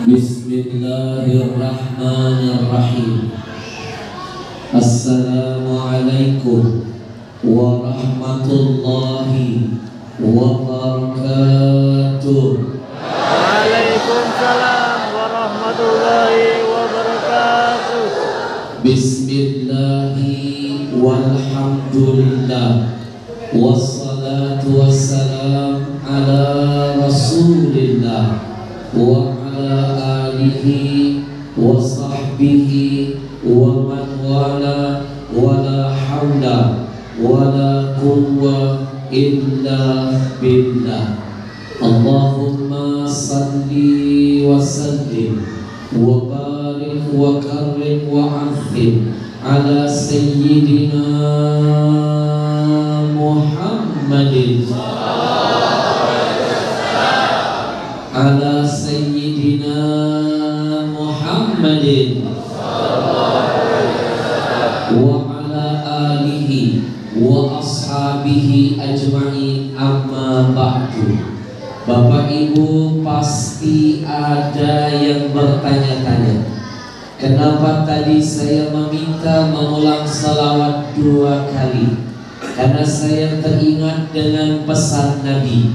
Bismillahirrahmanirrahim. Assalamualaikum warahmatullahi wabarakatuh. Waalaikumsalam warahmatullahi wabarakatuh. Bismillahi walhamdulillah, wassalatu wassalam ala rasulillah wa ala alihi wa sahbihi wa man wala, wa la hawla wa la quwwa illa billah. Allahumma salli wa sallim wa barik wa karim wa azim ala sayyidina Muhammadin, ala sayyidina Muhammadin wa ala alihi wa ashabihi ajma'in, amma ba'du. Bapak Ibu pasti ada yang bertanya-tanya, kenapa tadi saya meminta mengulang salawat 2 kali? Karena saya teringat dengan pesan Nabi.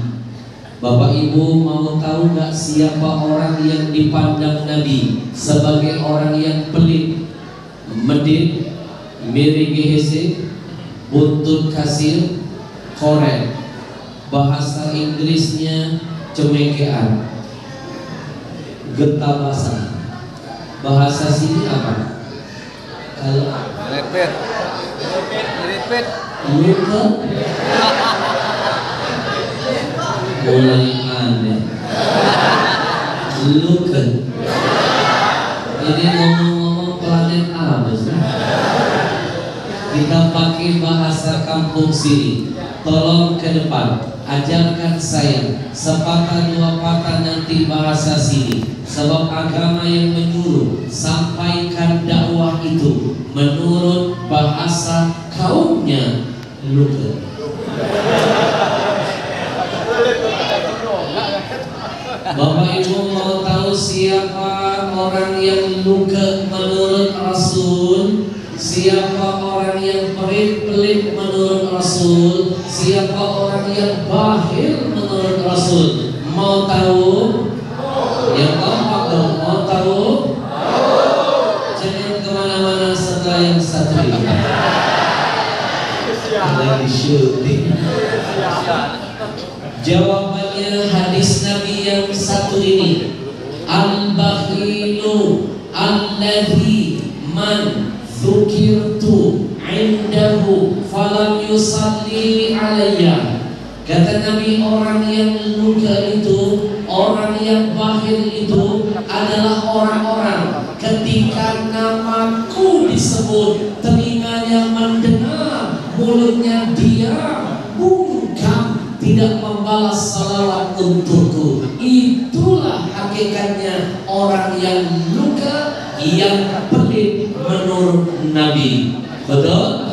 Bapak Ibu mau tahu gak siapa orang yang dipandang Nabi sebagai orang yang pelit, medit, mirigihisi, buntut kasir, korek, bahasa Inggrisnya cemekean, getabasan, bahasa sini apa? Kalau Repeat. luka mulai aneh, luka. Ini ngomong-ngomong planet apa sih? Kita pakai bahasa kampung sini. Tolong ke depan ajarkan saya sepatah 2 patah nanti bahasa sini. Sebab agama yang menyuruh sampaikan dakwah itu menurut bahasa kaumnya luka. Bapak Ibu mau tahu siapa orang yang luka menurut Rasul? Siapa orang yang pelit-pelit menurut Rasul? Siapa orang yang bakhil menurut Rasul? Mau tahu? Yang keempat dong, mau tahu? Jangan kemana-mana setelah yang satu ini. Lagi syuting. Jawabannya hadis Nabi yang satu ini. Al-bakhilu alladhi man dzukirtu indahu falam yusalli alayya. Kata Nabi, orang yang luka itu, orang yang bakhil itu adalah orang-orang ketika namaku disebut, telinganya mendengar, mulutnya diam, bungkam, tidak membalas salawat untukku. Itulah hakikatnya orang yang luka, yang pelit menurut Nabi. Betul?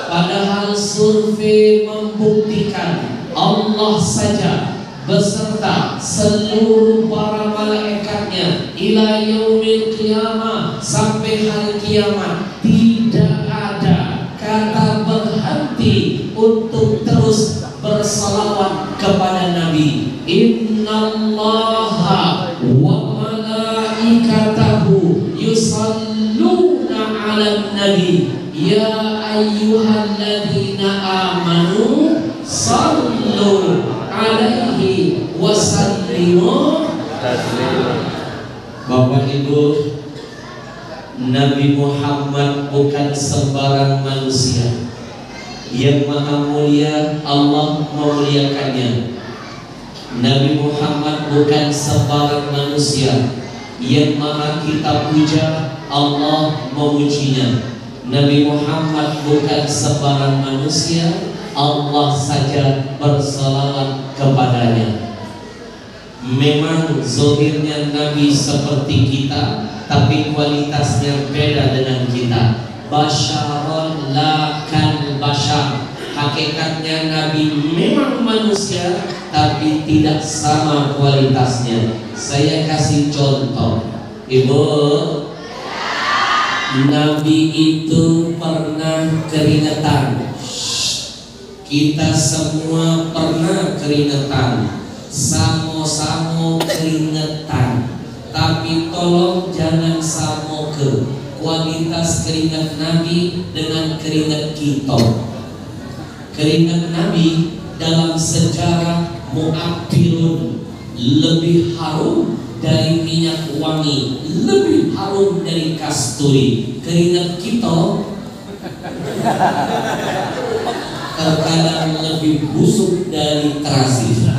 Padahal survei membuktikan Allah saja beserta seluruh para malaikatnya ila yaumil qiyamah, sampai hari kiamat, tidak ada kata berhenti untuk terus bersalawat kepada Nabi. Innallaha wa malaikatahu yusalluna 'alan nabi ya ayyuhalladzina amanu sallu 'alaihi wa sallimu taslima. Bapak Ibu, Nabi Muhammad bukan sembarang manusia. Yang maha mulia Allah memuliakannya. Nabi Muhammad bukan sembarang manusia. Yang maha kita puja Allah memujinya. Nabi Muhammad bukan sembarang manusia. Allah saja bersalawat kepadanya. Memang zahirnya Nabi seperti kita, tapi kualitasnya beda dengan kita. Basyaron la kan basyar. Hakikatnya Nabi memang manusia, tapi tidak sama kualitasnya. Saya kasih contoh, Ibu. Nabi itu pernah keringetan. Kita semua pernah keringetan, samo-samo keringetan. Tapi tolong jangan samoke kualitas keringat Nabi dengan keringat kita. Keringat Nabi dalam sejarah mu'abbirun, lebih harum dari minyak wangi, lebih harum dari kasturi. Keringat kita terkadang lebih busuk dari terasi.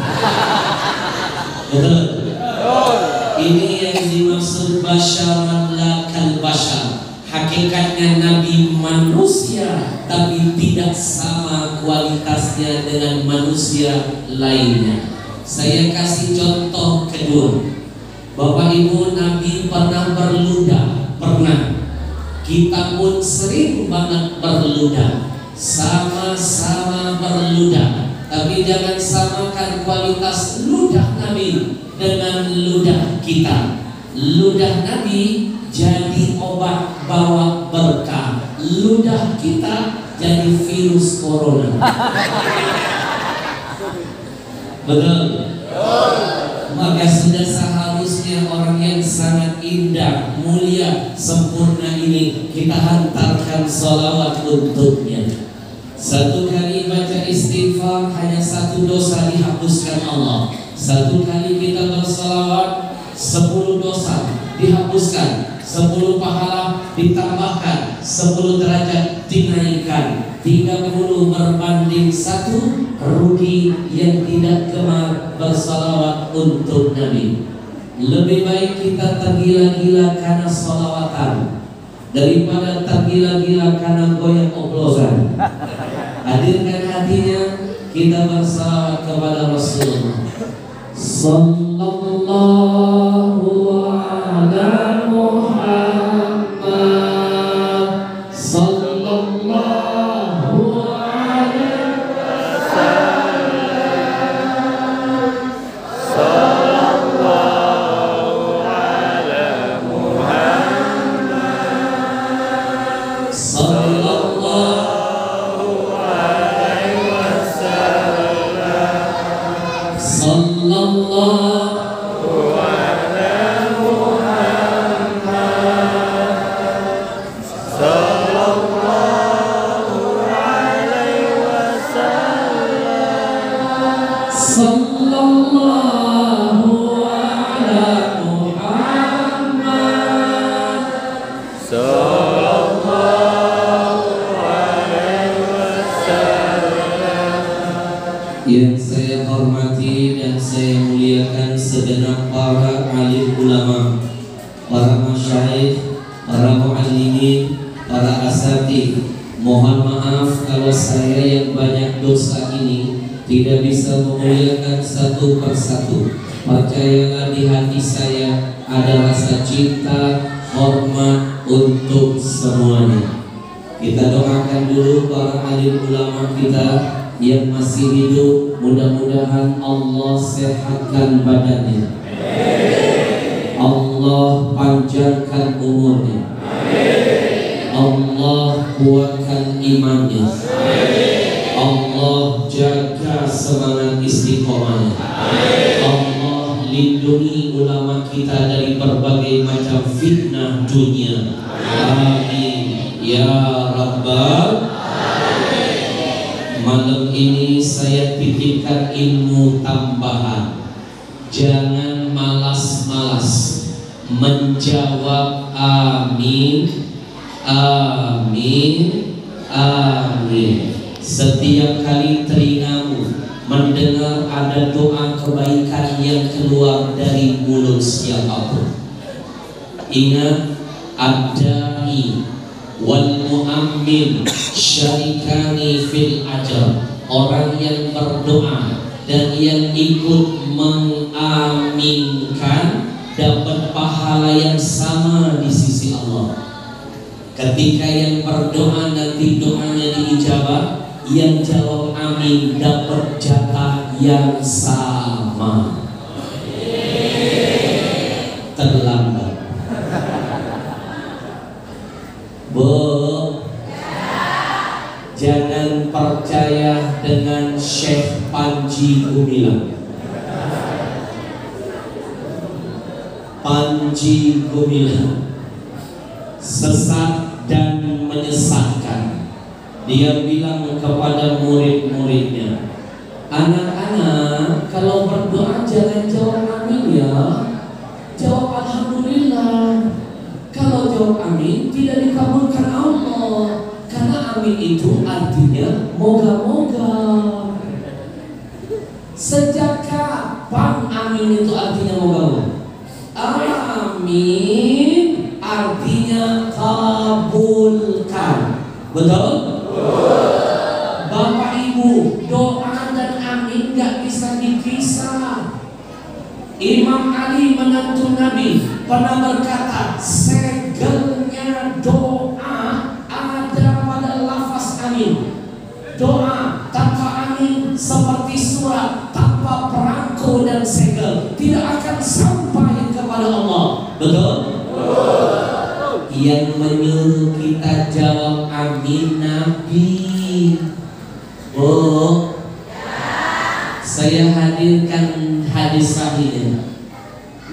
Betul? Ini yang dimaksud basyaran la kal basyar. Hakikatnya Nabi manusia, tapi tidak sama kualitasnya dengan manusia lainnya. Saya kasih contoh kedua. Bapak Ibu, Nabi pernah berludah, pernah. Kita pun sering banget berludah, sama-sama berludah. Tapi jangan samakan kualitas ludah Nabi dengan ludah kita. Ludah Nabi jadi obat bawa berkah, ludah kita jadi virus corona. Betul? Maka sudah seharusnya orang yang sangat indah, mulia, sempurna ini kita hantarkan sholawat untuknya. Satu kali baca istighfar, hanya satu dosa dihapuskan Allah. Satu kali kita bersalawat, 10 dosa dihapuskan, 10 pahala ditambahkan, 10 derajat dinaikkan. 30 berbanding 1, rugi yang tidak gemar bersalawat untuk Nabi. Lebih baik kita tergila-gila karena salawatan daripada tergila-gila karena goyang oplosan. Hadirkan hatinya, kita bersalawat kepada Rasulullah sallallahu ala Muhammad sallallahu alaihi wasallam Sallallahu ala Muhammad sallallahu alaihi wasallam sallallahu ala Muhammad Sallallahu alaihi wasallam sallallahu ala Muhammad. Sallallahu alaihi wasallam. Yang saya hormati dan saya muliakan segenap para alim ulama, para masyayikh, para muallimin, para asatidz. Mohon maaf kalau saya yang banyak dosa ini tidak bisa memuliakan satu persatu. Percayalah, di hati saya ada rasa cinta, hormat untuk semuanya. Kita doakan dulu para alim ulama kita yang masih hidup, mudah-mudahan Allah sehatkan badannya, Allah panjangkan umurnya, Allah kuatkan imannya, Allah jaga semangat istiqomahnya, Allah lindungi ulama kita dari berbagai macam fitnah dunia. Amin ya Rabbal. Malam ini saya titipkan ilmu tambahan. Jangan malas-malas menjawab amin, amin, amin. Setiap kali telingamu mendengar ada doa kebaikan yang keluar dari mulut siapapun, ingat, ad-da'i wal mu'ammin syarikani fil ajr. Orang yang berdoa dan yang ikut mengaminkan dapat pahala yang sama di sisi Allah. Ketika yang berdoa nanti doanya diijabah, yang jawab amin dapat jatah yang sama. Terlambat. Bu, jangan percaya dengan Syekh Panji Gumilang. Panji Gumilang sesat dan menyesatkan. Dia bilang kepada murid-muridnya, anak-anak kalau berdoa jangan jawab amin ya, jawab alhamdulillah. Kalau jawab amin tidak dikabulkan Allah, karena amin itu artinya moga-moga. Sejak kapan amin itu artinya moga-moga? Amin artinya kabulkan. Betul? Bapak Ibu, doa dan amin gak bisa dipisah. Imam Ali menantu Nabi pernah berkata, segelnya doa ada pada lafaz amin. Doa tanpa amin seperti surat tanpa perangko dan segel, tidak akan sampai kepada Allah. Betul? Yang menyuruh kita jawab amin Nabi. Oh, saya hadirkan hadis sahihnya.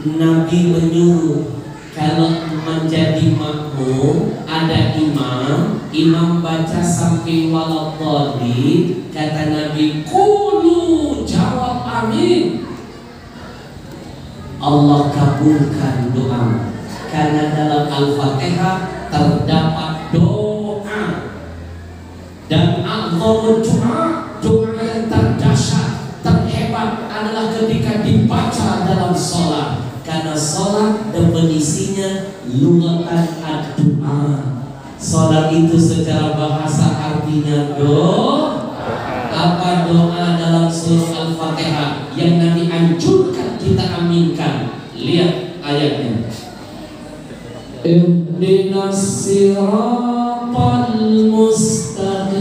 Nabi menyuruh kalau menjadi makmum ada imam baca sampai waladhdallin, kata Nabi qulu jawab amin, Allah kabulkan doa. Karena dalam Al-Fatihah terdapat doa, dan a'dhamud doa yang terdahsyat, terhebat adalah ketika dibaca dalam sholat. Karena sholat definisinya lughatan ad-du'a. Sholat itu secara bahasa artinya doa. Apa doa dalam surah Al-Fatihah yang Nabi anjurkan kita aminkan? Lihat ayatnya. Ihdinas siratal mustaqim.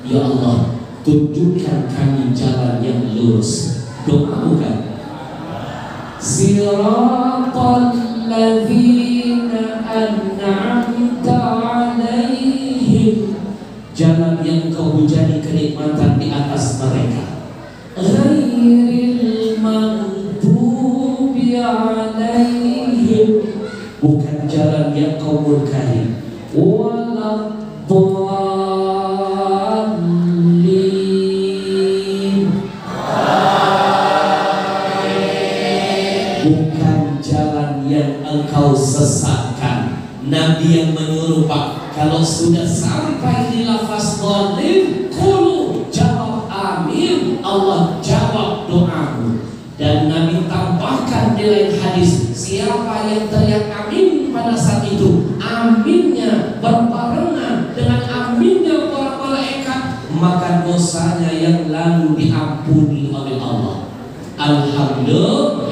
Ya Allah, tunjukkan kami jalan yang lurus. Doa bukan? Siratal ladzina an'amta 'alaihim, jalan yang kau hujani kenikmatan di atas mereka. Ghairil maghdubi 'alaihim, bukan jalan yang kau murkai. Waladdallin, bukan jalan yang engkau sesatkan. Nabi yang menyuruh, Pak, kalau sudah sampai di lafaz dhalin, qulu jawab amin, Allah jawab doamu. Dan Nabi tambahkan di lain hadis, siapa yang teriak amin pada saat itu, aminnya berbarengan dengan aminnya para malaikat, maka dosanya yang lalu diampuni oleh Allah. Alhamdulillah.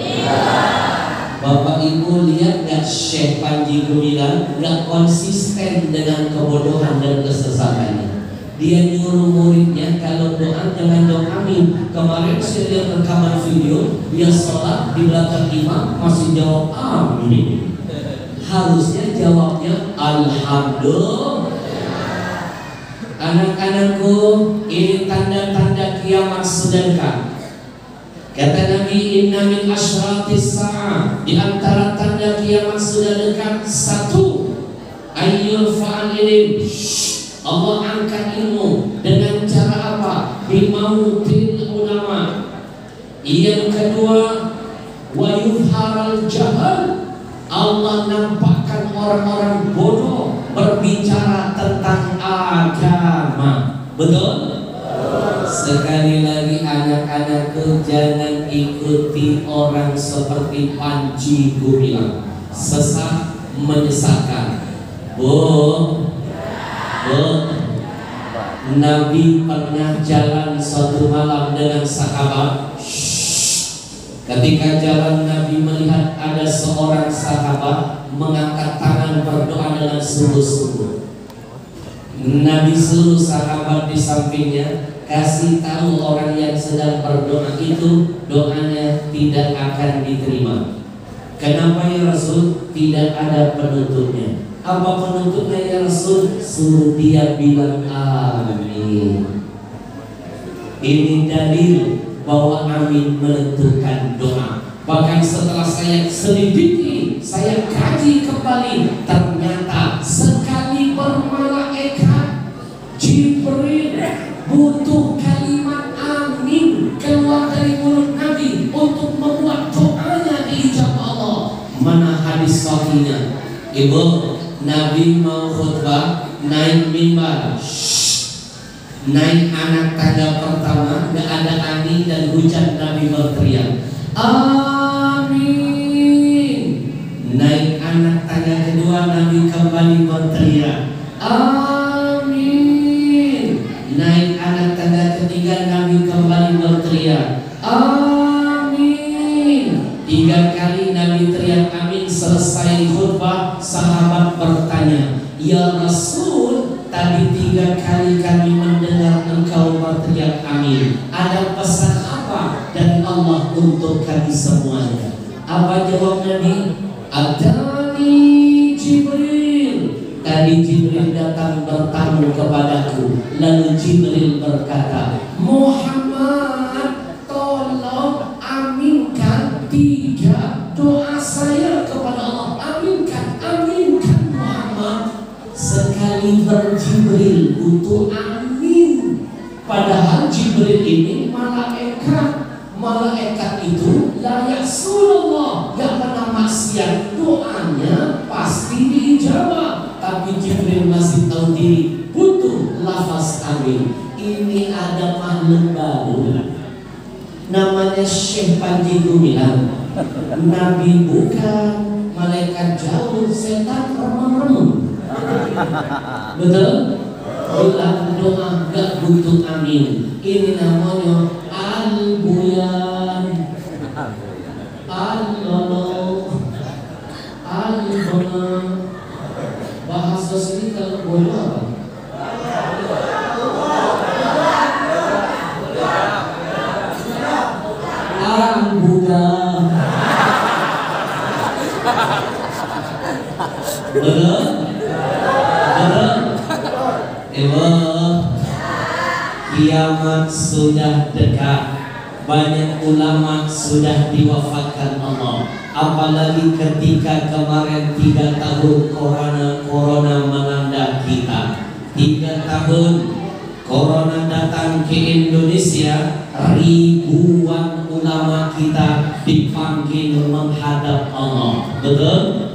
Bapak Ibu lihat gak Syekh Panji Gumilang gak konsisten dengan kebodohan dan kesesatannya. Dia nyuruh muridnya kalau doa jangan doa amin. Kemarin saya lihat rekaman video, dia sholat di belakang imam masih jawab amin. Harusnya jawabnya alhamdulillah. Anak-anakku, ini tanda-tanda kiamat sudah dekat. Kata Nabi, inna min asyratis sa'ah, di antara tanda kiamat sudah dekat, satu, ayyul fa'al ilim, Allah angkat ilmu. Dengan cara apa? Bimautil ulama. Yang kedua, wa yuzharal jahal, Allah nampakkan orang-orang bodoh berbicara tentang agama. Betul? Sekali lagi anak-anakku, jangan ikuti orang seperti Panji Gumilang, sesat menyesatkan. Nabi pernah jalan suatu malam dengan sahabat. Ketika jalan, Nabi melihat ada seorang sahabat mengangkat tangan berdoa dengan sungguh-sungguh. Nabi suruh sahabat di sampingnya, kasih tahu orang yang sedang berdoa itu doanya tidak akan diterima. Kenapa ya Rasul? Tidak ada penutupnya. Apa penutupnya ya Rasul? Suruh dia bilang amin. Ini dalil bahwa amin menentukan doa. Bahkan setelah saya selidiki, saya kaji kembali, ternyata sekali bermalaikat Jibril butuh kalimat amin keluar dari mulut Nabi untuk membuat doanya diijabah Allah. Mana hadis sahihnya? Ibu, Nabi mau khutbah, naik mimbar, naik anak tangga pertama, gak ada angin dan hujan, Nabi berteriak amin. Naik anak tangga kedua, Nabi kembali berteriak amin. Naik anak tangga ketiga, Nabi kembali berteriak amin. 3 kali Nabi teriak amin. Selesai khutbah, sahabat bertanya, ya Rasul, tadi 3 kali kami mendengar engkau berteriak amin. Ada pesan apa dari Allah untuk kami semuanya? Apa jawab Nabi? Atani Jibril. Tadi Jibril datang bertamu kepadaku. Lalu Jibril berkata, Muhammad, tolong aminkan 3 doa saya kepada Allah. Aminkan, aminkan Muhammad. Sekali berjibril butuh amin. Padahal Jibril ini malaikat itu la yasulullah, gak pernah maksiat, doanya pasti diijabah. Tapi Jibril masih tahu diri butuh lafaz amin. Ini ada makhluk baru namanya Syekh Panji Gumilang. Nabi bukan, malaikat jauh, setan remeng-remeng. Betul? Bilang doa gak butuh amin. Ini namanya al-buyan, al-lolo, al-bona. Bahasa sini kalau boleh apa? Al-buka. Betul? Kiamat sudah dekat. Banyak ulama sudah diwafatkan Allah. Apalagi ketika kemarin 3 tahun corona melanda kita. 3 tahun corona datang ke Indonesia, ribuan ulama kita dipanggil menghadap Allah. Betul?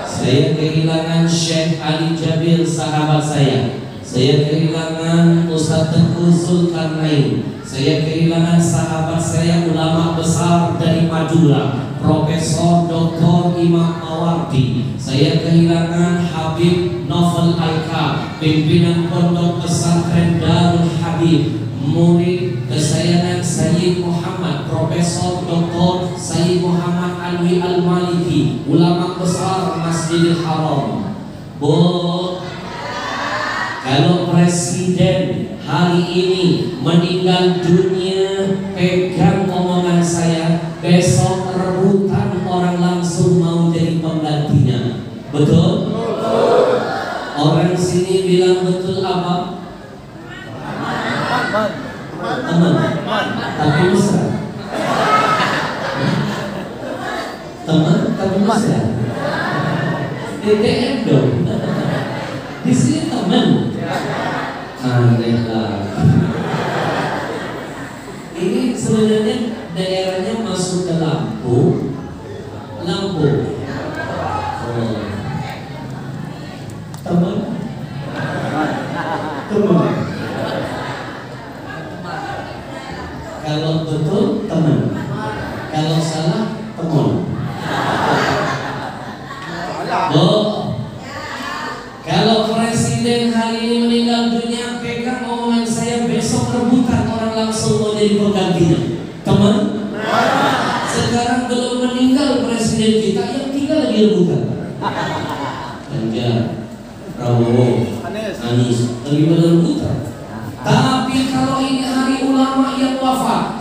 Saya kehilangan Syekh Ali Jabil, sahabat saya. Saya kehilangan Ustaz Tengku Zulkarnain. Saya kehilangan sahabat saya, ulama besar dari Madura, Profesor Dr. Imam Mawardi. Saya kehilangan Habib Novel Aika, pimpinan Pondok Pesantren Darul Habib, murid kesayangan Sayyid Muhammad, Profesor Dr. Sayyid Muhammad Alwi Al-Maliki, ulama besar Masjidil Haram. Kalau presiden hari ini meninggal dunia, pegang omongan saya, besok rebutan orang langsung mau jadi penggantinya. Betul? Orang sini bilang betul apa? Teman, tapi mesra. Teman, tapi mesra. DTM dong. Di sini teman. Aneh lah. Ini sebenarnya daerahnya masuk ke Lampung. Teman. Kalau betul teman, kalau salah teman. Kalau presiden hari ini meninggal dunia, pegang omongan saya, besok rebutan orang langsung mau jadi penggantinya. Teman, sekarang belum meninggal presiden kita, yang tinggal lagi rebutan. Ganjar, Prabowo, Anies, lagi pada rebutan. Tapi kalau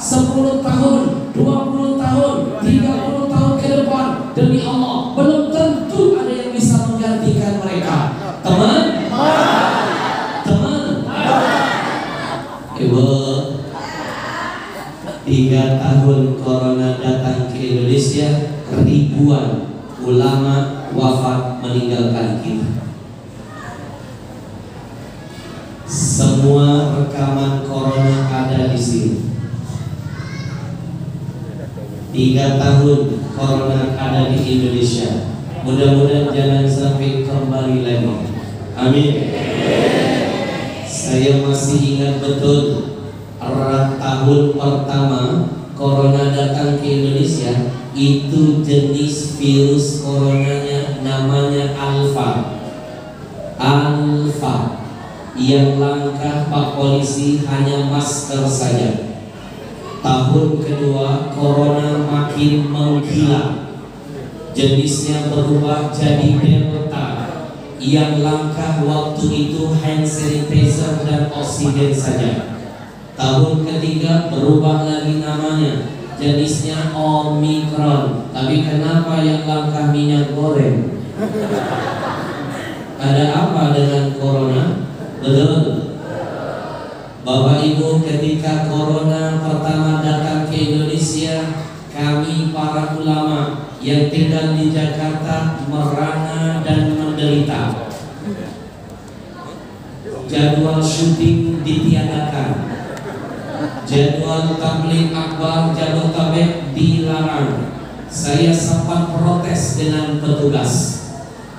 10 tahun, 20 tahun, 30 tahun ke depan, demi Allah belum tentu ada yang bisa menggantikan mereka. Teman, Ibu, 3 tahun corona datang ke Indonesia, ribuan ulama wafat meninggalkan kita. Semua rekaman corona ada di sini. 3 tahun corona ada di Indonesia. Mudah-mudahan jangan sampai kembali lagi. Amin. Saya masih ingat betul tahun pertama corona datang ke Indonesia, itu jenis virus coronanya namanya Alpha. Yang langkah Pak Polisi hanya masker saja. Tahun kedua corona makin menggila, jenisnya berubah jadi Delta. Yang langkah waktu itu hand sanitizer dan oksigen saja. Tahun ketiga berubah lagi namanya, jenisnya Omicron. Tapi kenapa yang langkah minyak goreng? Ada apa dengan corona? Betul. Bapak Ibu, ketika corona pertama datang ke Indonesia, kami para ulama yang tinggal di Jakarta merana dan menderita. Jadwal syuting ditiadakan, jadwal tabligh akbar Jabodetabek dilarang. Saya sempat protes dengan petugas.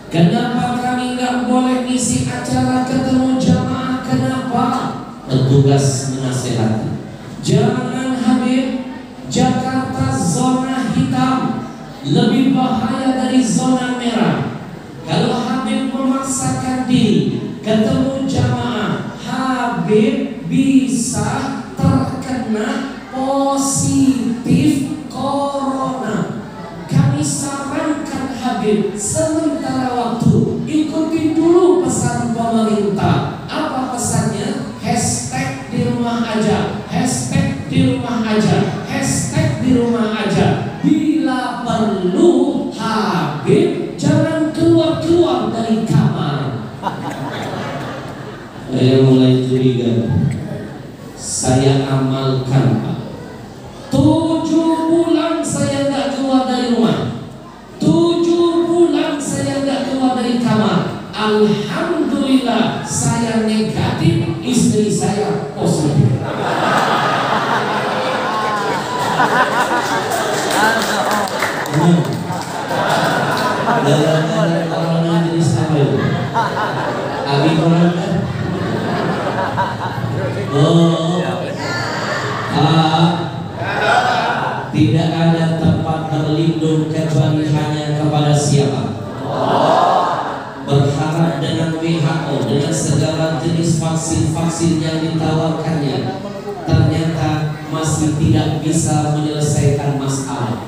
Kenapa kami nggak boleh ngisi acara ketemu jamaah? Kenapa? Petugas menasihati, jangan Habib, Jakarta zona hitam, lebih bahaya dari zona merah. Kalau Habib memaksakan diri ketemu jamaah, Habib bisa terkena positif corona. Kami sarankan Habib sementara waktu ikuti dulu pesan pemerintah. Apa pesannya? Hashtag di rumah aja, hashtag di rumah aja, hashtag di rumah aja. Bila perlu Habib jangan keluar dari kamar. Saya mulai curiga. Saya amalkan, Pak. 7 bulan saya nggak keluar dari rumah. 7 bulan saya nggak keluar dari kamar. Alhamdulillah saya negatif, istri saya positif. Dalam corona jenis apa itu? Abi corona? Tidak ada tempat berlindung kecuali hanya kepada siapa? Berharap dengan WHO, dengan segala jenis vaksin-vaksin yang ditawarkannya, ternyata masih tidak bisa menyelesaikan masalah.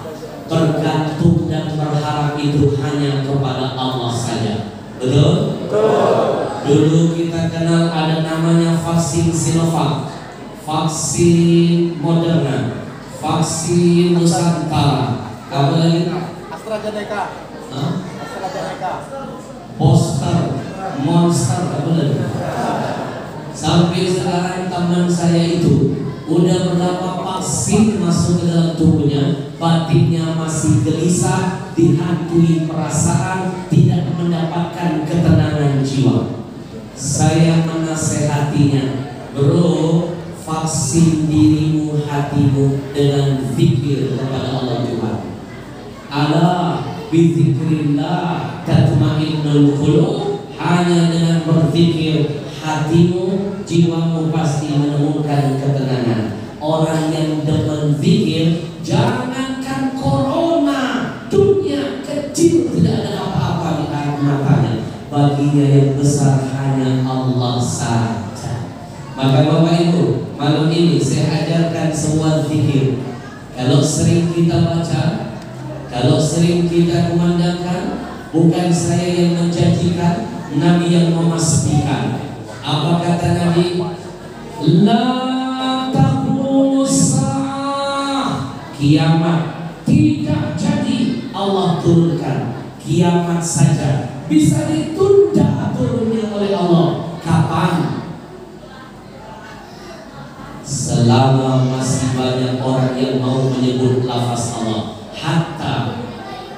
Bergantung dan berharap itu hanya kepada Allah saja. Betul? Dulu kita kenal ada namanya vaksin Sinovac, vaksin Moderna, vaksin Nusantara, apa lagi? AstraZeneca. Poster, monster, apa lagi? Sampai sekarang teman saya itu udah berapa vaksin masuk ke dalam tubuhnya, batinnya masih gelisah, dihantui perasaan, tidak mendapatkan ketenangan jiwa. Saya menasehatinya, bro, vaksin dirimu, hatimu dengan zikir kepada Allah Tuhan. Ala bizikrillah tatma'innul qulub. Hanya dengan berzikir hatimu, jiwamu pasti menemukan ketenangan. Orang yang demen zikir, jangankan corona, dunia kecil tidak ada apa-apa di air matanya. Baginya yang besar hanya Allah saja. Maka Bapak Ibu, malam ini saya ajarkan semua zikir. Kalau sering kita baca, kalau sering kita kumandangkan, bukan saya yang menjanjikan, Nabi yang memastikan. Apa kata Nabi? La taqumus sa'ah kiamat tidak jadi Allah turunkan. Kiamat saja bisa ditunda turunnya oleh Allah. Kapan? Selama masih banyak orang yang mau menyebut lafaz Allah. Hatta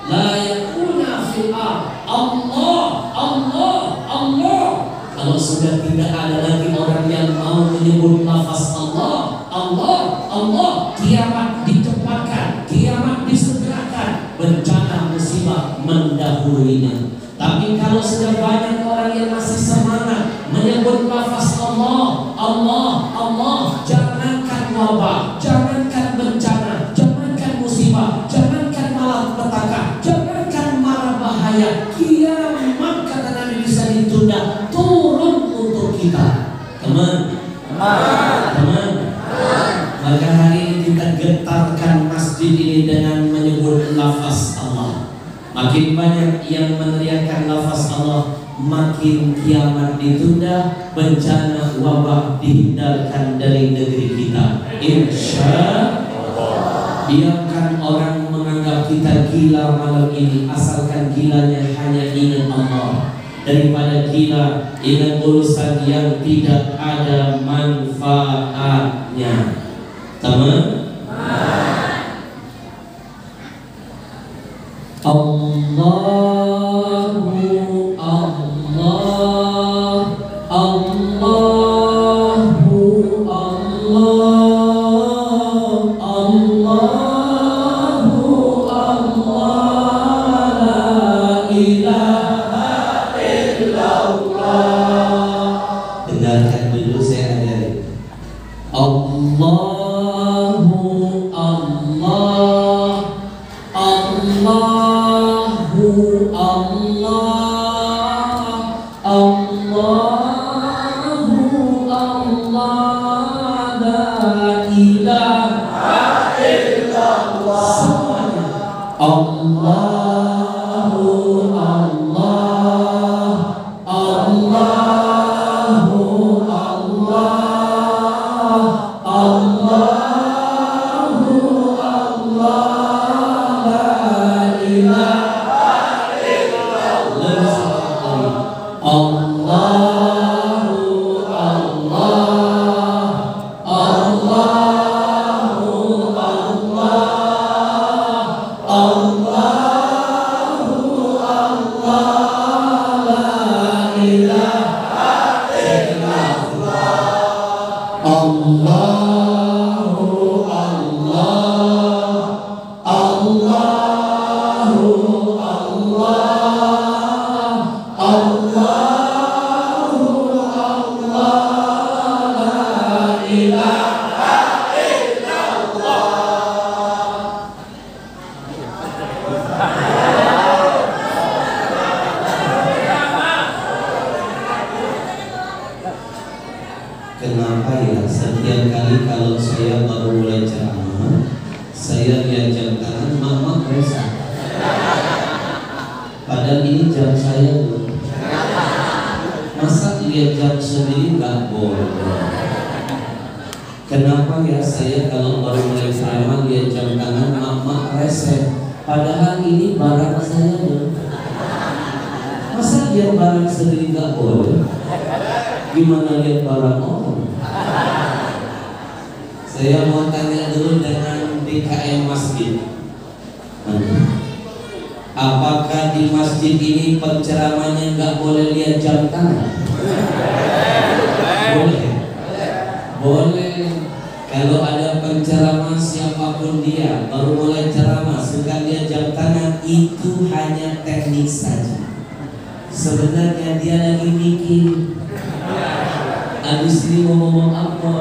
la yakuna fil Allah, Allah, Allah. Kalau sudah tidak ada lagi orang yang mau menyebut lafaz Allah, Allah, Allah, kiamat dicepatkan, kiamat disegerakan, bencana musibah mendahulunya. Tapi kalau sudah banyak orang yang masih semangat menyebut lafaz Allah, Allah, Allah, jangankan wabah, jangankan bencana, jangankan musibah, jangankan malapetaka, jangankan mara bahaya, kiamat kata Nabi bisa ditunda, turun untuk kita. Teman, maka hari ini kita getarkan masjid ini dengan menyebut lafaz Allah. Makin banyak yang meneriakkan lafaz Allah, makin kiamat ditunda, bencana wabah dihindarkan dari negeri kita. Insya Allah. Biarkan orang menganggap kita gila malam ini, asalkan gilanya hanya ingat Allah, daripada gila ingat urusan yang tidak ada manfaatnya. Teman, Allahu Allah, Allahu Allah, Allahu Allah, la ilaha illallah. Dengarkan dulu, saya ajari. Allahu Allah, Allahu Allah, Allahu Allah, la ilaha illallah. Semuanya. Allahu Allah, Allahu Allah, Allahu Allah, la ilaha illallah. Allahu Allah, Allahu Allah, Allahu Allah, la ilaha illallah. Allahu Allah, Allahu Allah, Allahu Allah, la ilaha illallah. Kenapa ya setiap kali kalau saya baru mulai ceramah, saya lihat jam tangan, mama resah. Padahal ini jam saya loh. Masa lihat jam sendiri nggak boleh? Kenapa ya saya kalau baru mulai ceramah lihat jam tangan, mama resah. Padahal ini barang saya loh. Masa lihat barang sendiri nggak boleh? Gimana lihat barang orang? Saya mau tanya dulu dengan DKM masjid. Apakah di masjid ini penceramahnya nggak boleh lihat jam tangan? Boleh. Boleh. Kalau ada penceramah siapapun dia baru mulai ceramah suka lihat jam tangan, itu hanya teknik saja. Sebenarnya dia lagi mikir, abis ini mau ngomong apa?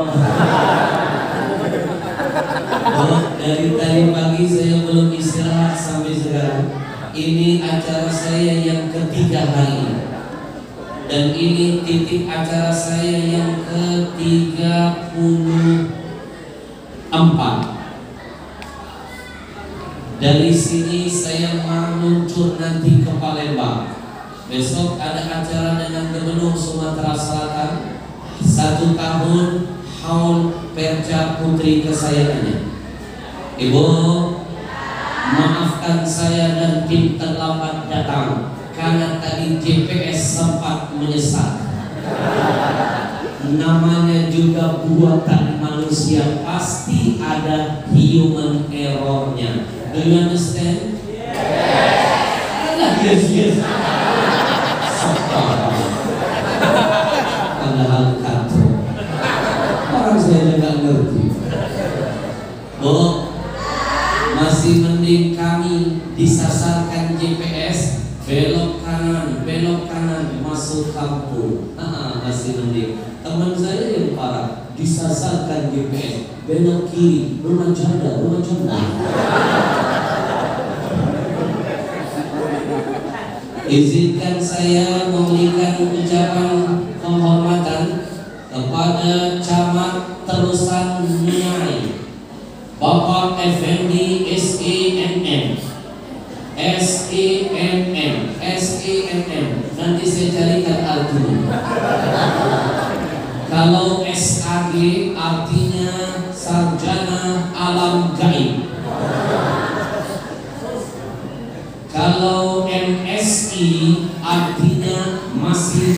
Dari tadi pagi saya belum istirahat sampai sekarang. Ini acara saya yang ketiga hari ini, dan ini titik acara saya yang ke-34. Dari sini saya meluncur nanti ke Palembang. Besok ada acara dengan Gubernur Sumatera Selatan, 1 tahun haul Perca Putri kesayangannya. Ibu, maafkan saya dan tim terlambat datang karena tadi GPS sempat menyesat. Namanya juga buatan manusia, pasti ada human errornya. Do you understand? Yes. Padahal kata orang saya nggak ngerti. Bu, masih mending kami disasarkan GPS, belok kanan masuk kampung. Masih mending. Teman saya yang parah disasarkan GPS, belok kiri, rumah janda. Izinkan saya memberikan ucapan penghormatan kepada Camat Terusan Nyai Bapak Effendi SENM. Nanti saya carikan artinya. Kalau SAG artinya Sarjana Alam Gaib. Kalau MSI artinya masih